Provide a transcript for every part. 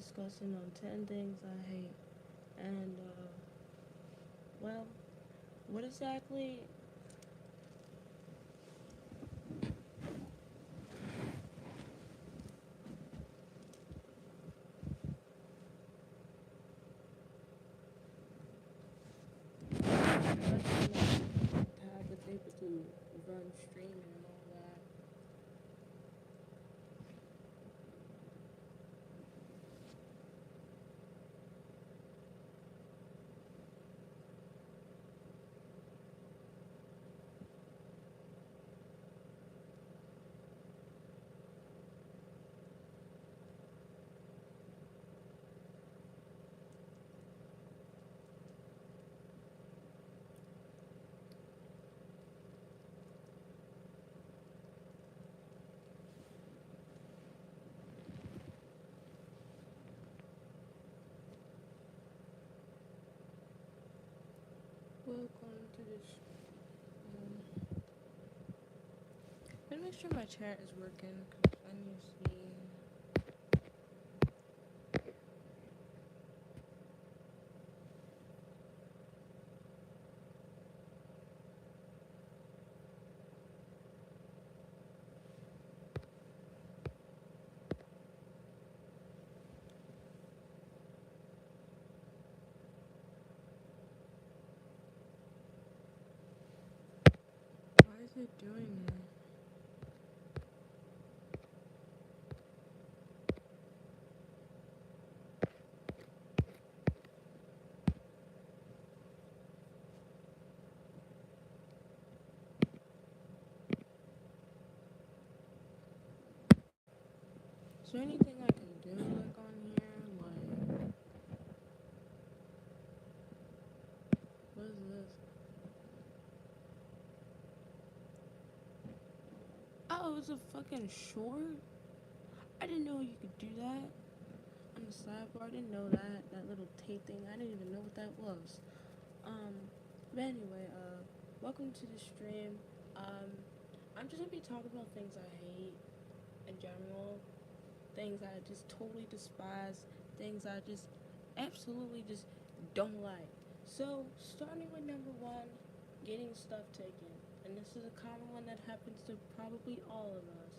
discussing on 10 things I hate. And, well, what exactly? But, how I was able to run streaming and all that. Welcome to this. Um, let me make sure my chat is working because I need to see. Why is it doing that? Is there anything I can do like on here? Like, what is this? Oh, it's a fucking short? I didn't know you could do that. On the sidebar, I didn't know that. That little tape thing, I didn't even know what that was. Um, but anyway, welcome to the stream. Um, I'm just gonna be talking about things I hate in general, things I just totally despise, things I just absolutely just don't like. So, starting with number one, getting stuff taken. And this is a common one that happens to probably all of us.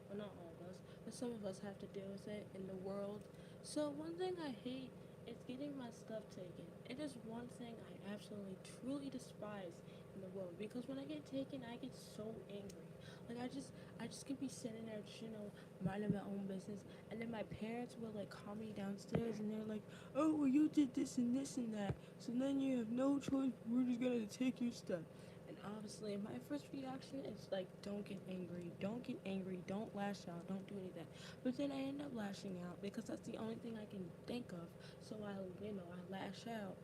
Well, not all of us, but some of us have to deal with it in the world. So, one thing I hate is getting my stuff taken. It is one thing I absolutely, truly despise in the world because when I get taken, I get so angry. Like I just could be sitting there, just, minding my own business, and then my parents will like call me downstairs, and they're like, "Oh, well, you did this and that, so then you have no choice. We're just gonna take your stuff." And obviously, my first reaction is like, don't get angry, don't lash out, don't do any of that. But then I end up lashing out because that's the only thing I can think of. So I lash out,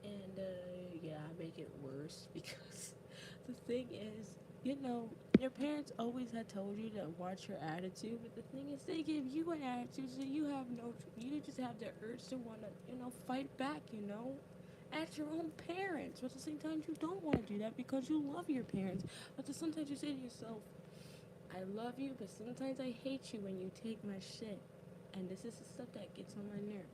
and yeah, I make it worse because the thing is, your parents always had told you to watch your attitude, but the thing is, they give you an attitude, so you have no, you just have the urge to want to, fight back, at your own parents. But at the same time, you don't want to do that because you love your parents. But then sometimes you say to yourself, I love you, but sometimes I hate you when you take my shit. And this is the stuff that gets on my nerve.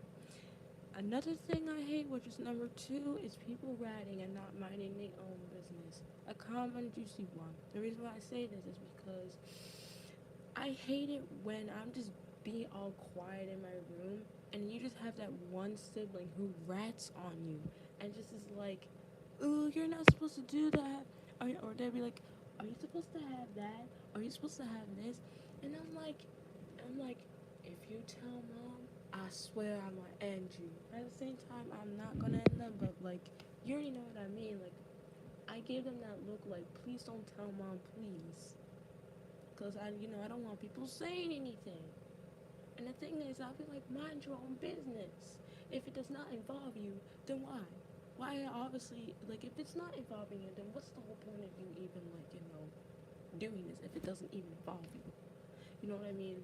Another thing I hate, which is number two, is people ratting and not minding their own business. A common juicy one. The reason why I say this is because I hate it when I'm just being all quiet in my room and you just have that one sibling who rats on you and just is like, "Ooh, you're not supposed to do that," or they'll be like, "Are you supposed to have that? Are you supposed to have this?" And I'm like, if you tell mom, I swear I'm gonna end you. At the same time, I'm not gonna end them, but like, you already know what I mean. Like, I gave them that look, like, please don't tell mom, please, because I don't want people saying anything. And the thing is, I'll be like, mind your own business. If it does not involve you, then why? Why obviously, like, if it's not involving you, then what's the whole point of you even, like, doing this if it doesn't even involve you? You know what I mean?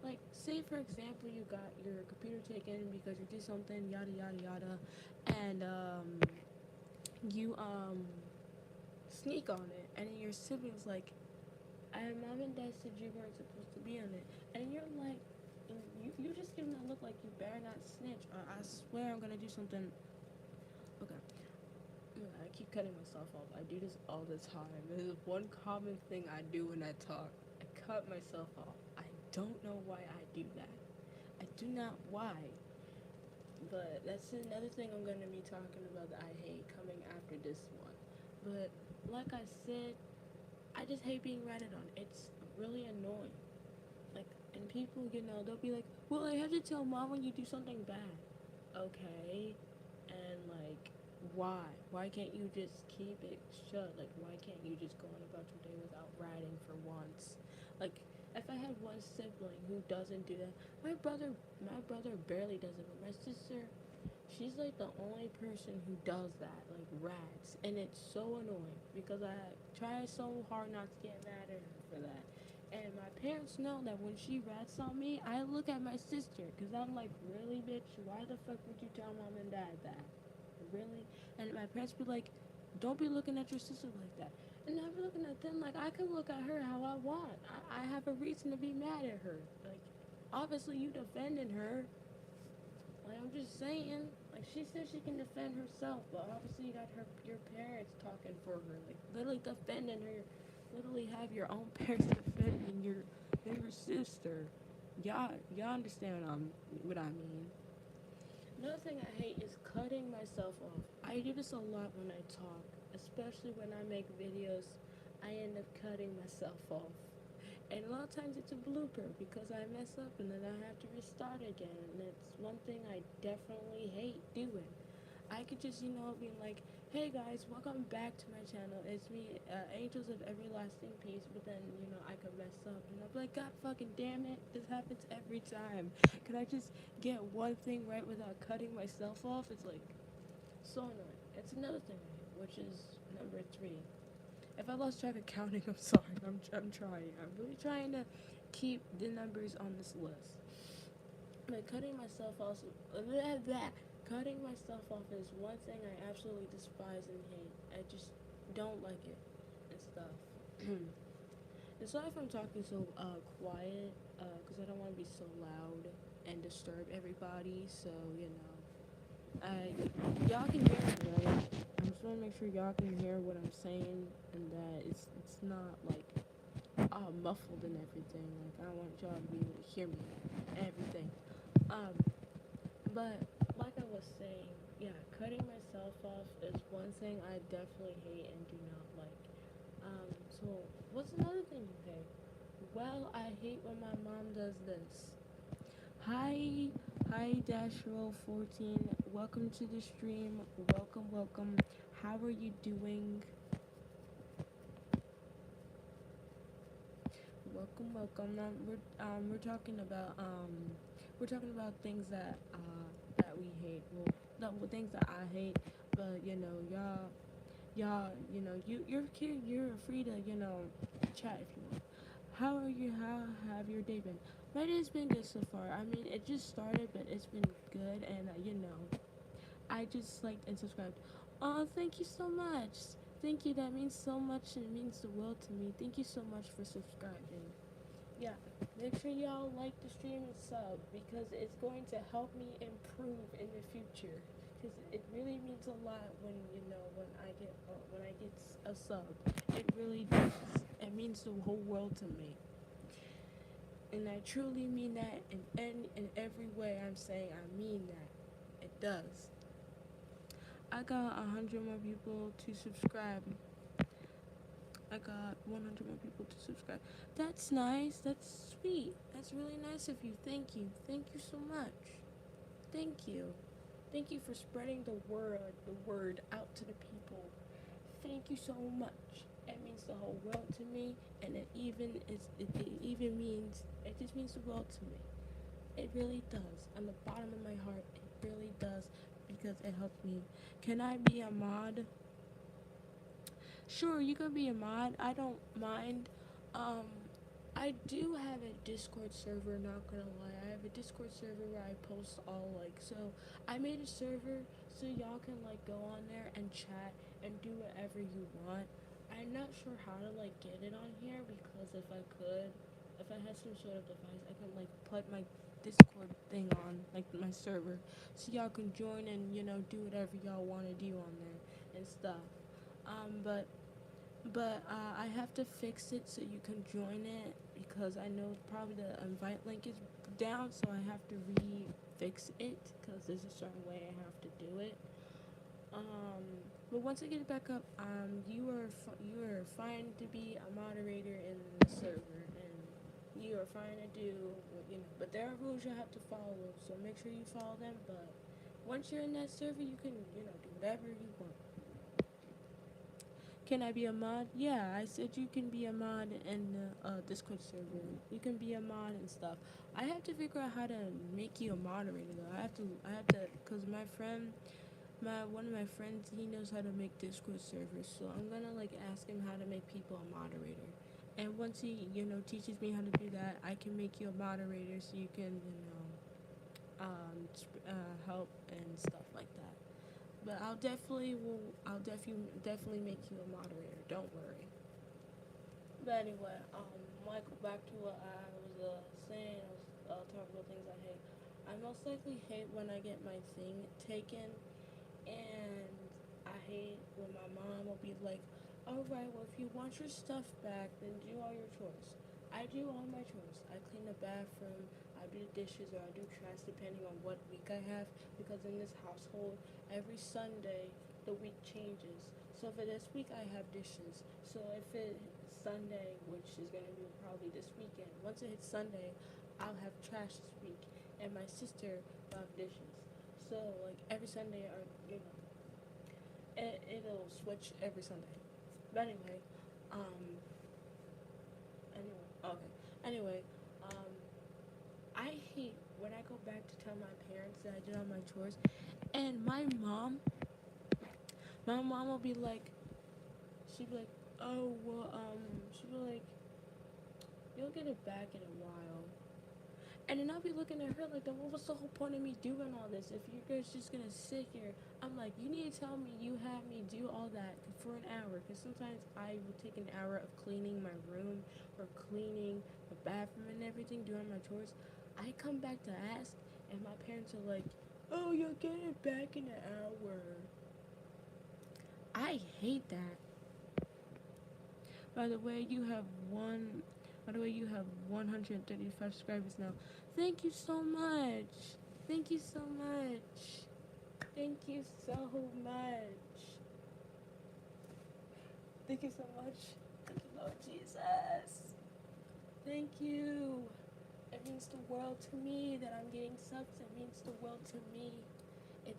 Like, say for example, you got your computer taken because you did something, yada yada yada, and you sneak on it, and then your siblings like, and mom and dad said you weren't supposed to be on it, and you're like, You just give me that look like you better not snitch, or I swear I'm gonna do something. Okay. I keep cutting myself off. I do this all the time. This is one common thing I do when I talk. I cut myself off. I don't know why I do that. I do not why. But that's another thing I'm gonna be talking about that I hate coming after this one. But like I said, I just hate being ratted on. It's really annoying. Like, and people, they'll be like, "Well, I have to tell mom when you do something bad." Okay, and like, why? Why can't you just keep it shut? Like, why can't you just go on about your day without ratting for once? Like, if I had one sibling who doesn't do that, my brother barely does it, but my sister, she's like the only person who does that, like rats, and it's so annoying because I try so hard not to get mad at her for that. And my parents know that when she rats on me, I look at my sister because I'm like, really, bitch? Why the fuck would you tell mom and dad that? Really? And my parents be like, don't be looking at your sister like that. And I be looking at them like I can look at her how I want. I have a reason to be mad at her. Like, obviously you defending her, like, I'm just saying, like, she says she can defend herself, but obviously you got your parents talking for her, like literally defending her. Literally have your own parents defending your sister. Y'all understand what I mean? Another thing I hate is cutting myself off. I do this a lot when I talk, especially when I make videos. I end up cutting myself off. And a lot of times it's a blooper because I mess up and then I have to restart again. And it's one thing I definitely hate doing. I could just, be like, hey guys, welcome back to my channel. It's me, Angels of Everlasting Peace. But then, I could mess up. And I'm like, God fucking damn it. This happens every time. Could I just get one thing right without cutting myself off? It's like, so annoying. It's another thing I hate, which is number 3. If I lost track of counting, I'm sorry. I'm trying. I'm really trying to keep the numbers on this list. But cutting myself off, cutting myself off is one thing I absolutely despise and hate. I just don't like it and stuff. And sorry if I'm talking so quiet, because I don't want to be so loud and disturb everybody. So y'all can hear me, right? I just want to make sure y'all can hear what I'm saying and that it's not like muffled and everything. Like I want y'all to be able to hear me and everything. Um, but like I was saying, yeah, cutting myself off is one thing I definitely hate and do not like. So what's another thing you hate? Well, I hate when my mom does this. Hi, hi, Dashroll14. Welcome to the stream. Welcome. How are you doing? Welcome. Now we're talking about things that we hate. Well, no, well, things that I hate. But y'all, you're free to chat if you want. How are you? How have your day been? My day's been good so far. I mean, it just started, but it's been good, and I just liked and subscribed. Oh, thank you so much. Thank you. That means so much, and it means the world to me. Thank you so much for subscribing. Yeah, make sure y'all like the stream and sub because it's going to help me improve in the future. Because it really means a lot when when I get a sub. It really does. It means the whole world to me, and I truly mean that in every way. I'm saying I mean that. It does. I got 100 more people to subscribe. I got 100 more people to subscribe. That's nice. That's sweet. That's really nice of you. Thank you. Thank you so much. Thank you. Thank you for spreading the word out to the people. Thank you so much. It means the whole world to me, and it just means the world to me. It really does. On the bottom of my heart, it really does because it helps me. Can I be a mod? Sure, you can be a mod. I don't mind. Um, I do have a Discord server, not gonna lie. I have a Discord server where I post all so I made a server so y'all can go on there and chat and do whatever you want. I'm not sure how to get it on here because if I had some sort of device, I could put my Discord thing on, like my server, so y'all can join and do whatever y'all want to do on there and stuff. But I have to fix it so you can join it because I know probably the invite link is down, so I have to re-fix it because there's a certain way I have to do it. Um, but once I get it back up, you are fine to be a moderator in the server, and you are fine to do But there are rules you have to follow, so make sure you follow them. But once you're in that server, you can do whatever you want. Can I be a mod? Yeah, I said you can be a mod in the Discord server. You can be a mod and stuff. I have to figure out how to make you a moderator though. Cause one of my friends, he knows how to make Discord servers. So I'm gonna like ask him how to make people a moderator. And once he teaches me how to do that, I can make you a moderator so you can help and stuff like that. But I'll definitely make you a moderator. Don't worry. But anyway, Michael, back to what I was saying. I was talking about things I hate. I most likely hate when I get my thing taken, and I hate when my mom will be like, "All right, well, if you want your stuff back, then do all your chores." I do all my chores. I clean the bathroom, I do the dishes, or I do trash depending on what week I have. Because in this household, every Sunday the week changes. So for this week, I have dishes. So if it's Sunday, which is gonna be probably this weekend, once it hits Sunday, I'll have trash this week, and my sister will have dishes. So like every Sunday, or it'll switch every Sunday. But um, okay. Anyway, um, I hate when I go back to tell my parents that I did all my chores, and my mom will be like, she'd be like, oh well, she'd be like, you'll get it back in a while. And then I'll be looking at her like, then what was the whole point of me doing all this if you guys just gonna sit here? I'm like, you need to tell me you have me do all that for an hour, because sometimes I will take an hour of cleaning my room or cleaning the bathroom and everything, doing my chores. I come back to ask, and my parents are like, oh, you'll get it back in an hour. I hate that. By the way, you have one. By the way, you have 135 subscribers now. Thank you so much. Thank you so much. Thank you so much. Thank you so much. Thank you, Lord Jesus. Thank you. It means the world to me that I'm getting subs. It means the world to me. It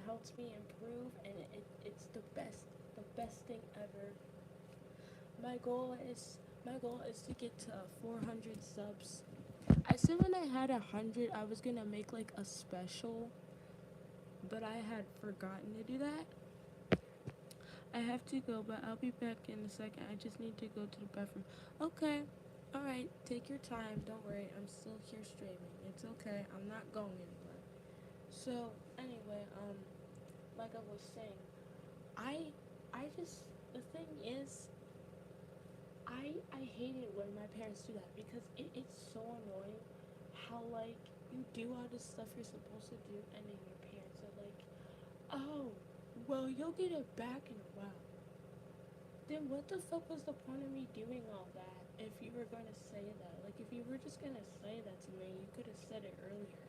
helps me improve, and it's the best thing ever. My goal is to get to 400 subs. I said when I had 100, I was gonna make like a special, but I had forgotten to do that. I have to go, but I'll be back in a second. I just need to go to the bathroom. Okay. Alright, take your time. Don't worry. I'm still here streaming. It's okay. I'm not going anywhere. So, anyway, like I was saying, I I just the thing is I hate it when my parents do that because it's so annoying how like you do all the stuff you're supposed to do and then your parents are like, oh, well you'll get it back in a while. Then what the fuck was the point of me doing all that if you were gonna say that? Like if you were just gonna say that to me, you could have said it earlier.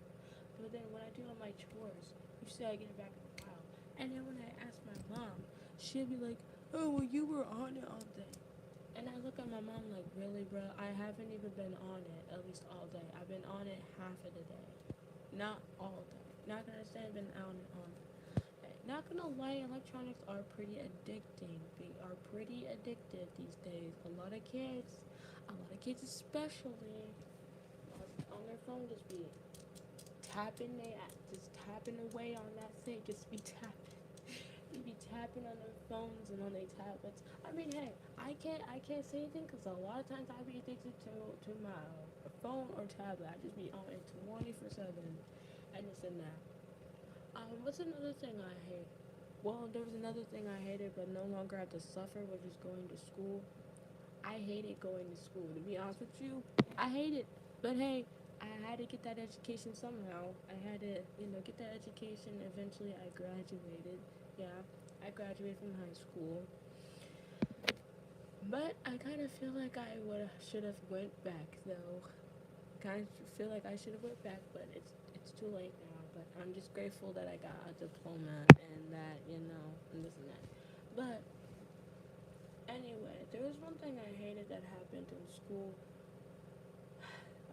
But then when I do all my chores, you say I get it back in a while. And then when I ask my mom, she'll be like, oh well you were on it all day. And I look at my mom like, really, bro? I haven't even been on it at least all day. I've been on it half of the day, not all day. Not gonna say I've been on it. Not gonna lie, electronics are pretty addicting. They are pretty addictive these days. A lot of kids especially, on their phone just be just tapping away on that thing, just be tapping. They be tapping on their phones and on their tablets. I mean, hey, I can't say anything because a lot of times I be addicted to my phone or tablet. I just be on it 24/7, and it's in that. What's another thing I hate? Well, there was another thing I hated, but no longer have to suffer, which is going to school. I hated going to school. To be honest with you, I hate it. But hey, I had to get that education somehow. I had to, get that education. Eventually, I graduated. Yeah, I graduated from high school. But I kind of feel like I would should have went back though. Kind of feel like I should have went back, but it's too late now. But I'm just grateful that I got a diploma and that and this and that. But anyway, there was one thing I hated that happened in school.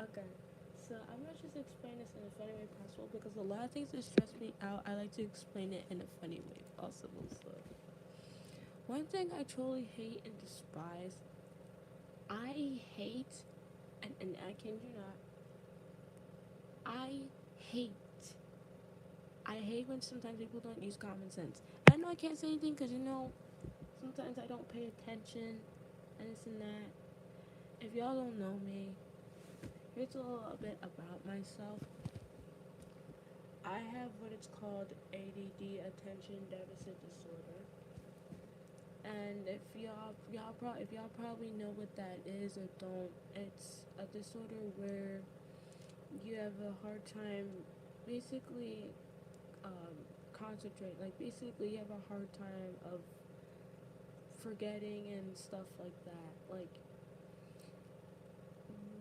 Okay, so I'm gonna just explain this in a funny way possible because a lot of things that stress me out, I like to explain it in a funny way possible. So one thing I truly hate and despise, I hate, and I kid you not, I hate. I hate when sometimes people don't use common sense. I know I can't say anything because sometimes I don't pay attention and this and that. If y'all don't know me, here's a little bit about myself. I have what it's called ADD, attention deficit disorder. And if y'all probably know what that is or don't, it's a disorder where you have a hard time basically concentrate. Like basically you have a hard time of forgetting and stuff like that. Like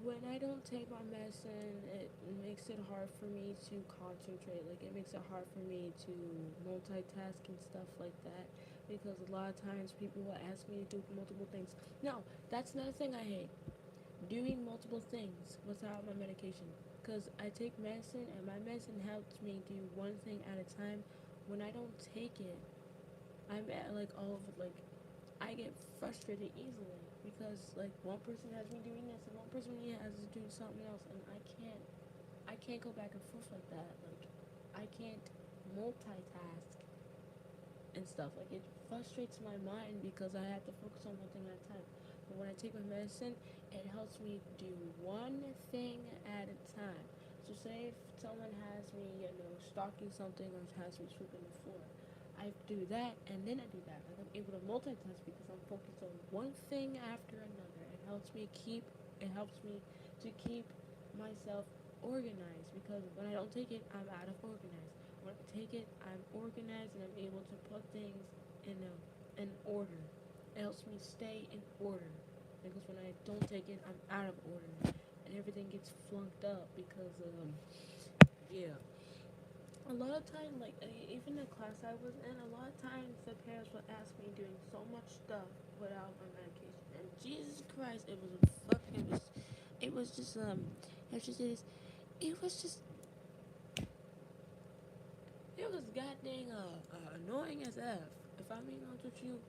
when I don't take my medicine, it makes it hard for me to concentrate. Like it makes it hard for me to multitask and stuff like that. Because a lot of times people will ask me to do multiple things. No, that's another thing I hate. Doing multiple things without my medication. Because I take medicine and my medicine helps me do one thing at a time. When I don't take it, I'm at like all of like I get frustrated easily because like one person has me doing this and one person has to do something else and I can't go back and forth like that. Like I can't multitask and stuff. Like it frustrates my mind because I have to focus on one thing at a time. But when I take my medicine, it helps me do one thing at a time. So say if someone has me, stalking something or has me sweeping the floor, I do that and then I do that. Like I'm able to multitask because I'm focused on one thing after another. It helps me to keep myself organized because when I don't take it, I'm out of organized. When I take it, I'm organized and I'm able to put things in order. It helps me stay in order because when I don't take it, I'm out of order and everything gets flunked up because yeah. A lot of time, like even the class I was in, a lot of times the parents would ask me doing so much stuff without my medication. And Jesus Christ, it was just how should I say this? It was just, it was goddamn annoying as f. If I'm being honest with you,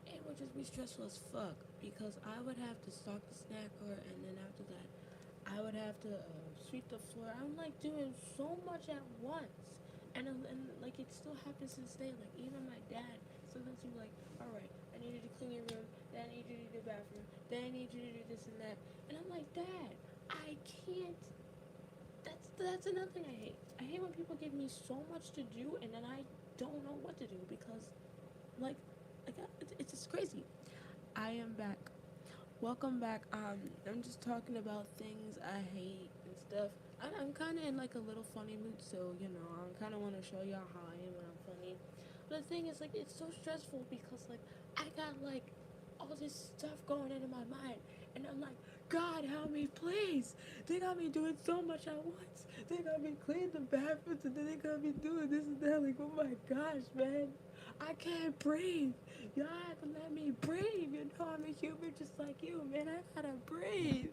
it would just be stressful as fuck because I would have to stock the snacker, and then after that, I would have to sweep the floor. I'm like doing so much at once, and like it still happens to this day. Like even my dad sometimes he's like, "All right, I need you to clean your room. Then I need you to do the bathroom. Then I need you to do this and that." And I'm like, "Dad, I can't." That's another thing I hate. I hate when people give me so much to do and then I don't know what to do because like it's just crazy. I am back. Welcome back. I'm just talking about things I hate and stuff. I'm kind of in like a little funny mood, so I kind of want to show y'all how I am when I'm funny. But the thing is, like, it's so stressful because like I got like all this stuff going into my mind, and I'm like, God, help me, please. They got me doing so much at once. They got me cleaning the bathrooms, and then they got me doing this and that. Like, oh my gosh, man, I can't breathe. Y'all have to let me breathe. I'm a human just like you, man. I gotta breathe.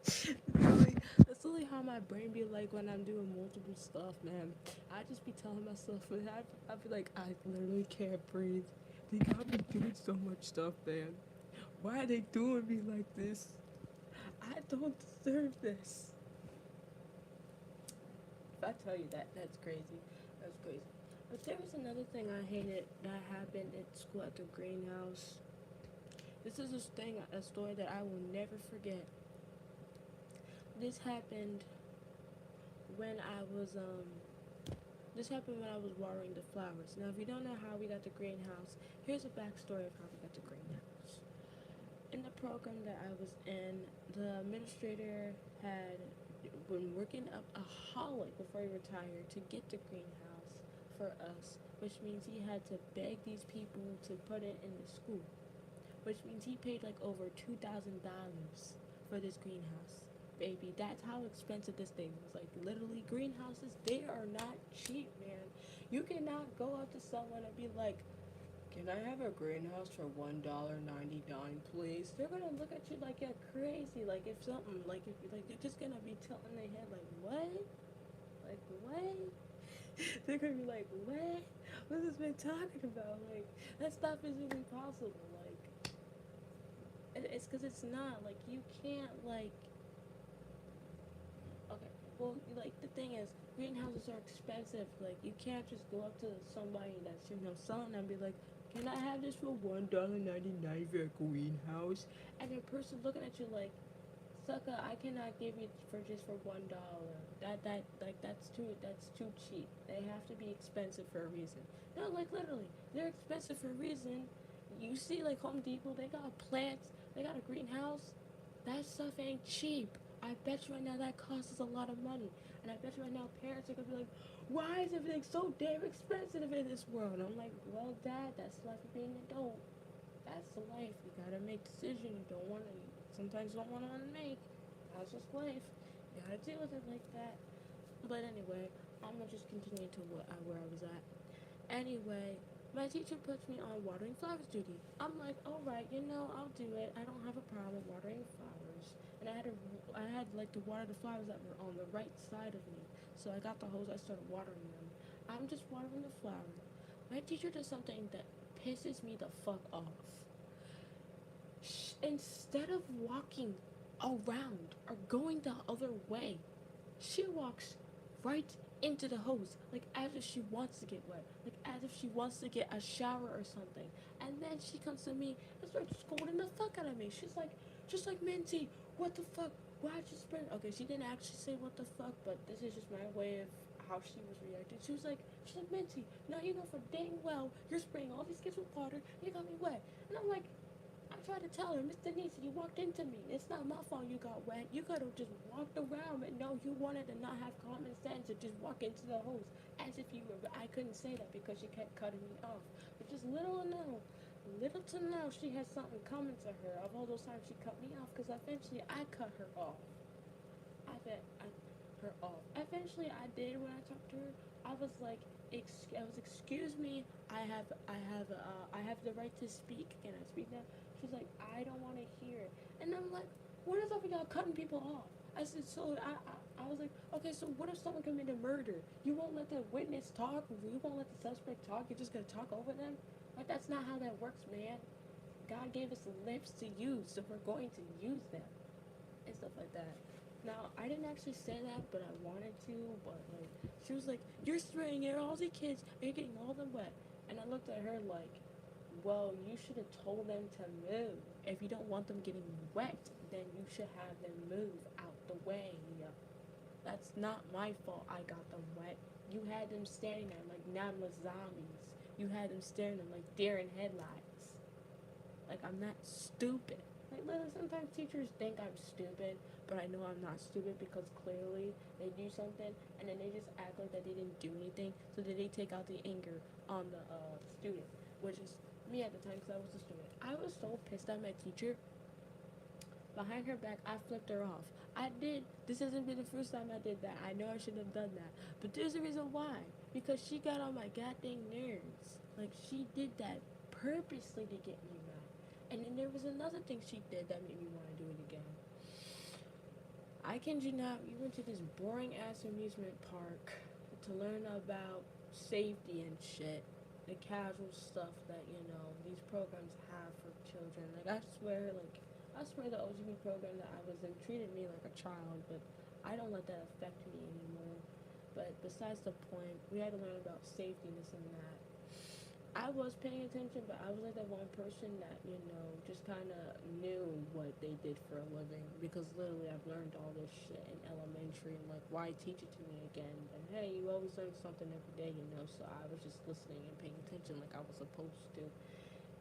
That's really how my brain be like when I'm doing multiple stuff, man. I just be telling myself, man, I be like, I literally can't breathe. They got me doing so much stuff, man. Why are they doing me like this? I don't deserve this. If I tell you that, that's crazy. That's crazy. But there was another thing I hated that happened at school at the greenhouse. This is a story that I will never forget. This happened when I was this happened when I was watering the flowers. Now, if you don't know how we got the greenhouse, here's a backstory of how we got the greenhouse. in the program that I was in, the administrator had been working up a holic before he retired to get the greenhouse for us, which means he had to beg these people to put it in the school, which means he paid like over $2,000 for this greenhouse. Baby, that's how expensive this thing was. Like literally, greenhouses they are not cheap, man. You cannot go up to someone and be like, "Can I have a greenhouse for $1.99, please?" They're gonna look at you like you're crazy. Like if something, like if like they're just gonna be tilting their head like, "What? Like what?" They're gonna be like, "What? What's this man talking about? Like that stuff isn't even possible." Like it's because it's not. Like you can't like. Okay, well, like the thing is, greenhouses are expensive. Like you can't just go up to somebody that's selling and be like, "Can I have this for $1.99 for a greenhouse?" And the person looking at you like, "Sucker, I cannot give you for just for $1. That like that's too cheap. They have to be expensive for a reason." No, like literally, they're expensive for a reason. You see, like Home Depot, they got plants, they got a greenhouse. That stuff ain't cheap. I bet you right now that costs us a lot of money. And I bet you right now parents are gonna be like, "Why is everything so damn expensive in this world?" And I'm like, "Well, Dad, that's the life of being an adult. That's the life. You gotta make decisions you don't wanna sometimes don't wanna make. That's just life. You gotta deal with it like that." But anyway, I'm gonna just continue to where I was at. Anyway, my teacher puts me on watering flowers duty. I'm like, all right, I'll do it. I don't have a problem with watering flowers. And I had like to water the flowers that were on the right side of me. So I got the hose. I started watering them. I'm just watering the flower. My teacher does something that pisses me the fuck off. Instead of walking around or going the other way, she walks right into the hose, like as if she wants to get wet, like as if she wants to get a shower or something. And then she comes to me and starts scolding the fuck out of me. She's like, just like Minty, what the fuck? Why'd you sprint? Okay, she didn't actually say what the fuck, but this is just my way of how she was reacting. She's like, Minty, now you know for dang well you're spraying all these kids with water, and you got me wet. And I'm like, I tried to tell her, Miss Denise, you walked into me. It's not my fault you got wet. You could have just walked around, and no, you wanted to not have common sense and just walk into the hose as if you were. I couldn't say that because she kept cutting me off. But just little to know, she has something coming to her. Of all those times she cut me off, because eventually I cut her off. I her off. Eventually, I did when I talked to her. I was like, excuse me. I have the right to speak. Can I speak now? She's like, I don't want to hear it. And I'm like, what is up with y'all cutting people off? I said, so I was like, okay, so what if someone committed murder? You won't let the witness talk? You won't let the suspect talk? You're just gonna talk over them? Like, that's not how that works, man. God gave us lips to use, so we're going to use them and stuff like that. Now, I didn't actually say that, but I wanted to. But like, she was like, "You're spraying at all the kids, and you're getting all them wet." And I looked at her like, "Well, you should have told them to move. If you don't want them getting wet, then you should have them move out the way. That's not my fault. I got them wet. You had them standing there like nameless zombies. You had them staring at them like deer in headlights. Like I'm not stupid." Like literally, sometimes teachers think I'm stupid, but I know I'm not stupid because clearly they do something and then they just act like that they didn't do anything, so then they take out the anger on the student, which is me at the time because I was a student. I was so pissed at my teacher. Behind her back, I flipped her off. I did. This hasn't been the first time I did that. I know I shouldn't have done that, but there's a reason why. Because she got on my goddamn nerves. Like she did that purposely to get me mad. And then there was another thing she did that made me want to do it again. I kid you not, we went to this boring ass amusement park to learn about safety and shit. The casual stuff that, these programs have for children. Like, I swear the OGB program that I was in treated me like a child, but I don't let that affect me anymore. But besides the point, we had to learn about safety and this and that. I was paying attention, but I was like that one person that, just kind of knew what they did for a living. Because literally, I've learned all this shit in elementary, and like, why teach it to me again? And hey, you always learn something every day, so I was just listening and paying attention like I was supposed to.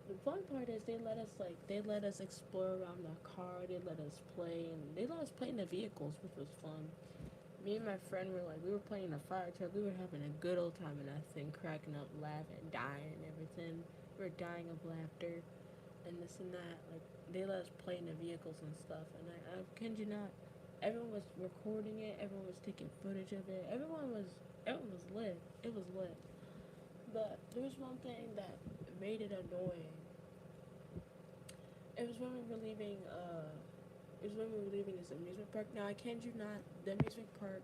the fun part is they let us explore around the car. They let us play, and they let us play in the vehicles, which was fun. Me and my friend were like, we were playing a fire truck. We were having a good old time in that thing, cracking up, laughing, dying, and everything. We were dying of laughter, and this and that. Like they let us play in the vehicles and stuff. And I kid you not, everyone was recording it. Everyone was taking footage of it. Everyone was lit. It was lit. But there was one thing that made it annoying. It was when we were leaving. It was when we were leaving this amusement park. Now I kid you not, the amusement park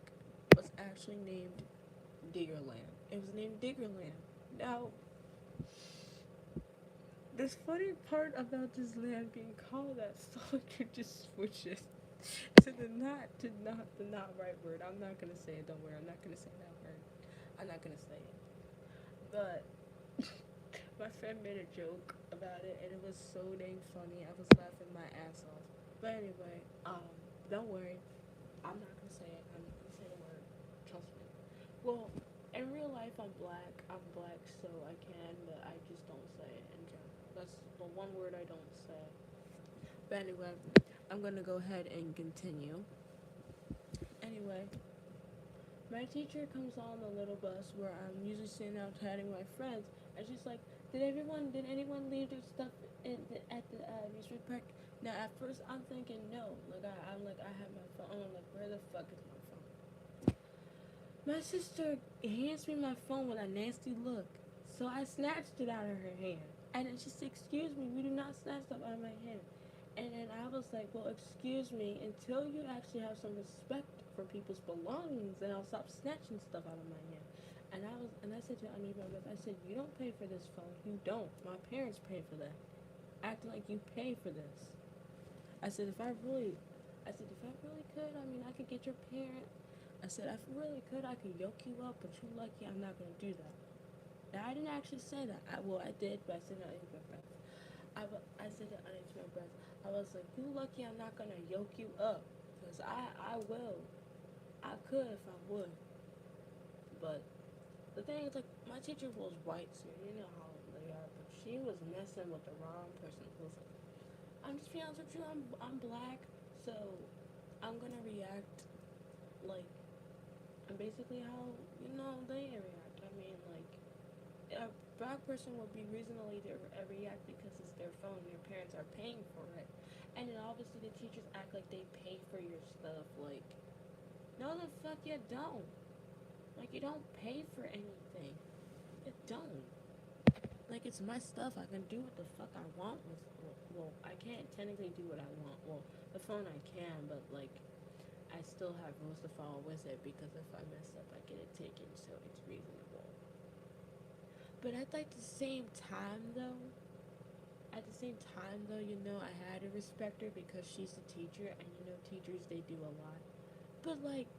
was actually named Diggerland. It was named Diggerland. Now, this funny part about this land being called that, Soldier just switches to not right word. I'm not gonna say it. Don't worry. I'm not gonna say that word. I'm not gonna say it. But my friend made a joke about it, and it was so dang funny. I was laughing my ass off. But anyway, don't worry. I'm not gonna say it. I'm not gonna say the word. Trust me. Well, in real life, I'm black. I'm black, so I can, but I just don't say it in general. That's the one word I don't say. But anyway, I'm gonna go ahead and continue. Anyway, my teacher comes on the little bus where I'm usually sitting out chatting with my friends, and she's like, did anyone leave their stuff at the amusement park?" Now, at first, I'm thinking no. I'm like, I have my phone. I'm like, where the fuck is my phone? My sister hands me my phone with a nasty look, so I snatched it out of her hand. And then she said, "Excuse me, we do not snatch stuff out of my hand." And then I was like, "Well, excuse me, until you actually have some respect for people's belongings, then I'll stop snatching stuff out of my hand." And I said to underneath my breath, I said, "You don't pay for this phone. You don't. My parents pay for that. Acting like you pay for this." I said, if I really could, I mean, I could get your parent. I said, if I really could, I could yoke you up, but you're lucky I'm not gonna do that. Now, I didn't actually say that. I did, but I said it underneath my breath. I said it underneath my breath. I was like, you lucky I'm not gonna yoke you up, because I will. I could if I would. But the thing is, like, my teacher was white, so you know how they are, but she was messing with the wrong person. Listen, I'm just being honest with you, I'm black, so I'm gonna react like, and basically how, they react. I mean, like, a black person would be reasonably to react because it's their phone, their parents are paying for it. And then obviously the teachers act like they pay for your stuff. Like, no, the fuck you don't. Like, you don't pay for anything. You don't. Like, it's my stuff. I can do what the fuck I want with. Well, I can't technically do what I want. Well, the phone I can, but like, I still have rules to follow with it because if I mess up, I get it taken. So it's reasonable. But at like the same time, though, I had to respect her because she's a teacher, and teachers, they do a lot. But like,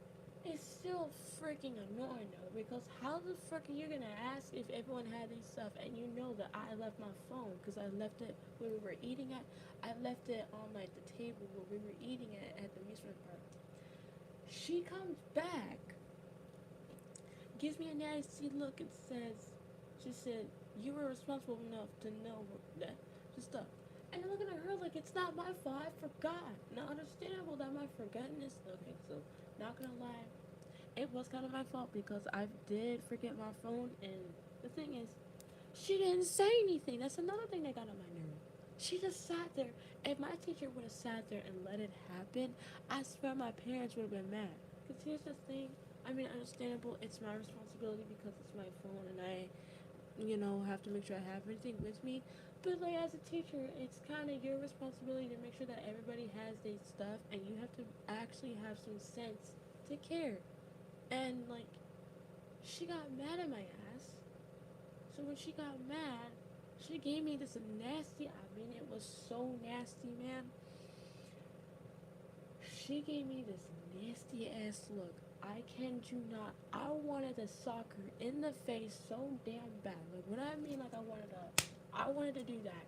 it's still freaking annoying though, because how the fuck are you gonna ask if everyone had their stuff, and you know that I left my phone because I left it where we were eating at. I left it on like the table where we were eating at the amusement park. She comes back, gives me a nasty look, and she said, "You were responsible enough to know that stuff." And I'm looking at her like, it's not my fault. I forgot. Now, understandable that my forgetting is okay. So, not gonna lie, it was kind of my fault because I did forget my phone. And the thing is, she didn't say anything. That's another thing that got on my nerve. She just sat there. If my teacher would have sat there and let it happen, I swear my parents would have been mad. Because here's the thing. I mean, understandable. It's my responsibility because it's my phone, and I have to make sure I have everything with me. But like as a teacher, it's kind of your responsibility to make sure that everybody has their stuff, and you have to actually have some sense to care. And like, she got mad at my ass. So when she got mad, she gave me this nasty. I mean, it was so nasty, man. She gave me this nasty ass look. I can do not. I wanted to sock her in the face so damn bad. Like what I mean, like I wanted to do that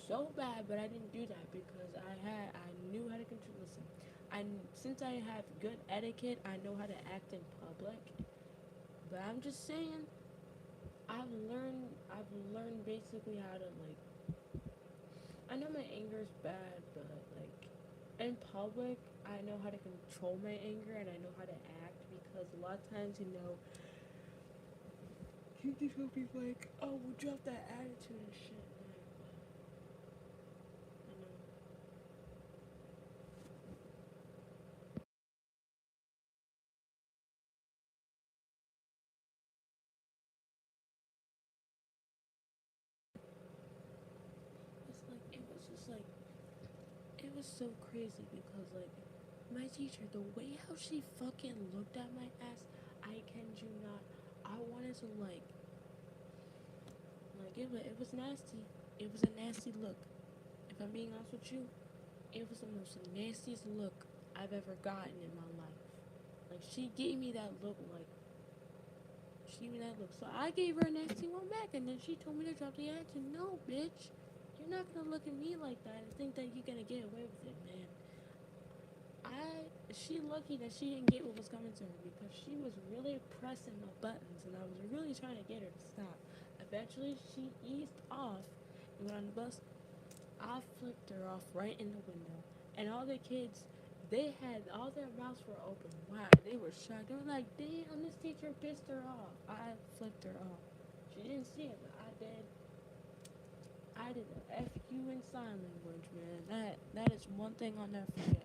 so bad, but I didn't do that because I knew how to control. Listen, since I have good etiquette, I know how to act in public. But I'm just saying, I've learned basically how to like I know my anger is bad, but like in public, I know how to control my anger and I know how to act because a lot of times, you just gonna be like, oh, we'll drop that attitude and shit. I know. It's like it was so crazy because like my teacher, the way how she fucking looked at my ass, I can you not. I wanted to it was nasty. It was a nasty look. If I'm being honest with you, it was the most nastiest look I've ever gotten in my life. Like she gave me that look, like she gave me that look. So I gave her a nasty one back, and then she told me to drop the attitude. No, bitch, you're not gonna look at me like that and think that you're gonna get away with it, man. She lucky that she didn't get what was coming to her because she was really pressing my buttons, and I was really trying to get her to stop. Eventually, she eased off and went on the bus. I flipped her off right in the window. And all the kids, they had all their mouths were open wide. They were shocked. They were like, damn, this teacher pissed her off. I flipped her off. She didn't see it, but I did. I did a F you in sign language, man. That is one thing I'll never forget.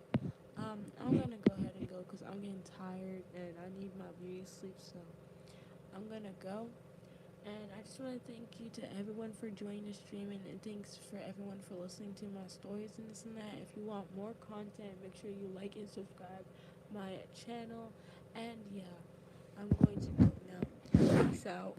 I'm gonna go ahead and go because I'm getting tired and I need my beauty sleep. So I'm gonna go. And I just want to thank you to everyone for joining the stream, and thanks for everyone for listening to my stories and this and that. If you want more content, make sure you like and subscribe my channel. And yeah, I'm going to go now. Peace out.